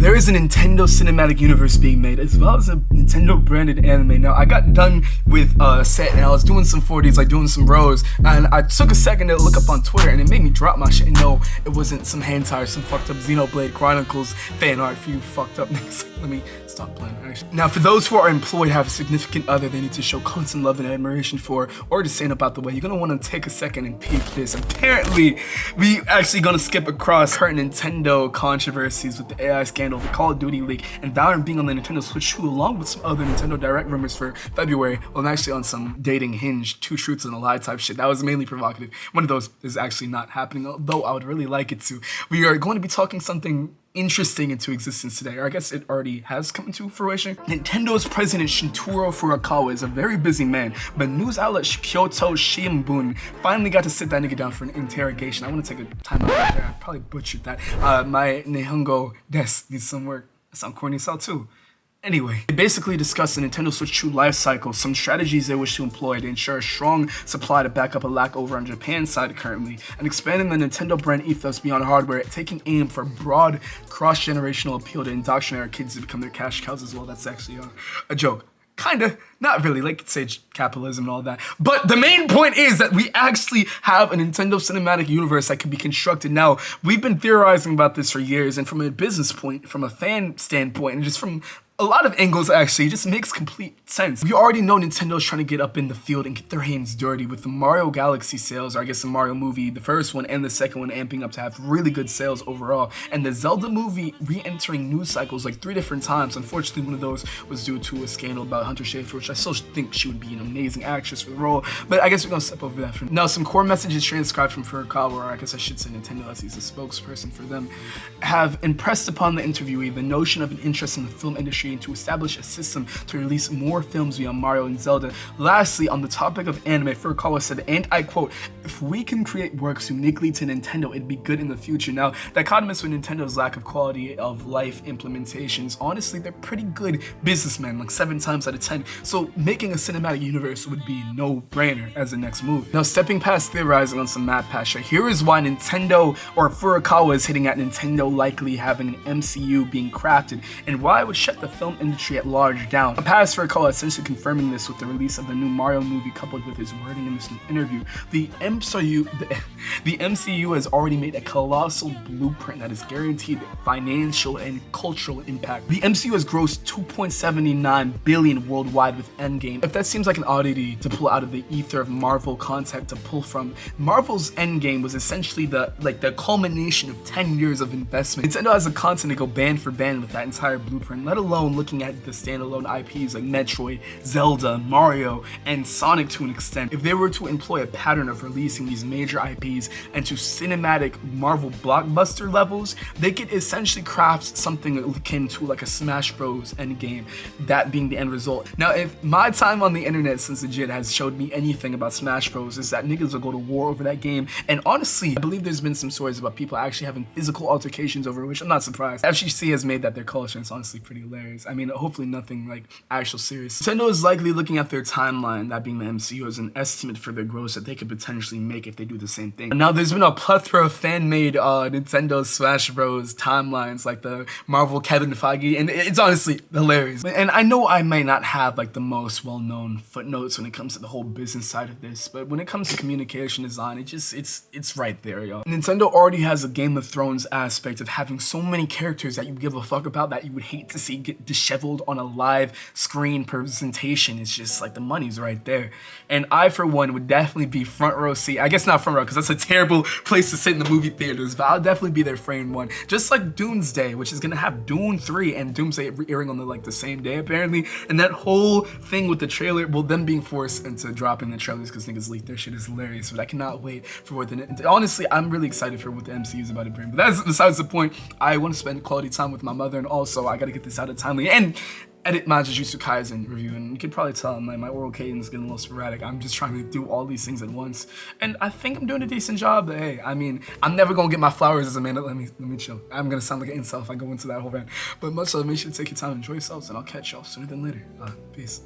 There is a Nintendo cinematic universe being made, as well as a Nintendo branded anime. Now, I got done with set and I was doing some 40s, like doing some rows, and I took a second to look up on Twitter, and it made me drop my shit. And no, it wasn't some hentai or some fucked up Xenoblade Chronicles fan art for you fucked up niggas. Let me stop playing, actually. Now, for those who are employed, have a significant other they need to show constant love and admiration for, or just saying about the way, you're gonna want to take a second and peep this. Apparently, we actually gonna skip across current Nintendo controversies with the AI scandal, the Call of Duty leak, and Valorant being on the Nintendo Switch 2, along with some other Nintendo Direct rumors for February. Well, I'm actually on some dating Hinge, 2 truths and a lie type shit. That was mainly provocative. One of those is actually not happening, although I would really like it to. We are going to be talking something interesting into existence today, or I guess it already has come into fruition. Nintendo's president Shintaro Furukawa is a very busy man, but news outlet Kyoto Shimbun finally got to sit that nigga down for an interrogation. I want to take a time out right there. I probably butchered that. My Nihongo desu needs some work. That sounds corny as hell too. Anyway, they basically discussed the Nintendo Switch 2 life cycle, some strategies they wish to employ to ensure a strong supply to back up a lack over on Japan's side currently, and expanding the Nintendo brand ethos beyond hardware, taking aim for broad cross-generational appeal to indoctrinate our kids to become their cash cows as well. That's actually a joke. Kinda, not really, like say capitalism and all that. But the main point is that we actually have a Nintendo cinematic universe that can be constructed. Now, we've been theorizing about this for years, and from a business point, from a fan standpoint, and just from a lot of angles, actually, it just makes complete sense. We already know Nintendo's trying to get up in the field and get their hands dirty with the Mario Galaxy sales, or I guess the Mario movie, the first one and the second one amping up to have really good sales overall, and the Zelda movie re-entering news cycles like 3 different times. Unfortunately, one of those was due to a scandal about Hunter Schafer, which I still think she would be an amazing actress for the role, but I guess we're gonna step over that for now. Now, some core messages transcribed from Furukawa, or I guess I should say Nintendo, as he's a spokesperson for them, have impressed upon the interviewee the notion of an interest in the film industry and to establish a system to release more films beyond Mario and Zelda. Lastly, on the topic of anime, Furukawa said, and I quote, "If we can create works uniquely to Nintendo, it'd be good in the future." Now, dichotomous with Nintendo's lack of quality of life implementations, honestly, they're pretty good businessmen, like 7 times out of 10. So making a cinematic universe would be no-brainer as the next move. Now, stepping past theorizing on some mad passion, here is why Nintendo, or Furukawa, is hitting at Nintendo likely having an MCU being crafted, and why it would shut the film industry at large down. Past Furukawa essentially confirming this with the release of the new Mario movie, coupled with his wording in this new interview. The MCU has already made a colossal blueprint that is guaranteed financial and cultural impact. The MCU has grossed $2.79 billion worldwide with Endgame. If that seems like an oddity to pull out of the ether of Marvel content to pull from, Marvel's Endgame was essentially the culmination of 10 years of investment. Nintendo has the content to go band for band with that entire blueprint, let alone looking at the standalone IPs like Metroid, Zelda, Mario, and Sonic to an extent. If they were to employ a pattern of releasing these major IPs into cinematic Marvel blockbuster levels, they could essentially craft something akin to like a Smash Bros. Endgame, that being the end result. Now, if my time on the internet since legit has showed me anything about Smash Bros, is that niggas will go to war over that game, and honestly, I believe there's been some stories about people actually having physical altercations over it, which I'm not surprised. FGC has made that their culture, and it's honestly pretty hilarious. I mean, hopefully nothing like actual serious. Nintendo is likely looking at their timeline, that being the MCU, as an estimate for their gross that they could potentially make if they do the same thing. Now, there's been a plethora of fan-made Nintendo Smash Bros timelines, like the Marvel Kevin Feige, and it's honestly hilarious. And I know I might not have like the most well-known footnotes when it comes to the whole business side of this, but when it comes to communication design, it's right there, yo. Nintendo already has a Game of Thrones aspect of having so many characters that you give a fuck about that you would hate to see get disheveled on a live screen presentation. It's just like the money's right there. And I, for one, would definitely be front row seat. I guess not front row, because that's a terrible place to sit in the movie theaters, but I'll definitely be there frame one. Just like Doomsday, which is gonna have Dune 3 and Doomsday airing on the same day apparently. And that whole thing with the trailer, well, them being forced into dropping the trailers because niggas leaked their shit is hilarious. But I cannot wait for what honestly, I'm really excited for what the MCU is about to bring. But that's besides the point. I want to spend quality time with my mother, and also I gotta get this out of timely and edit my Jujutsu Kaisen review, and you can probably tell my oral cadence is getting a little sporadic. I'm just trying to do all these things at once, and I think I'm doing a decent job, but hey, I mean, I'm never gonna get my flowers as a man. Let me chill. I'm gonna sound like an incel if I go into that whole rant, but much love. Make sure to take your time and enjoy yourselves, and I'll catch y'all sooner than later. Peace.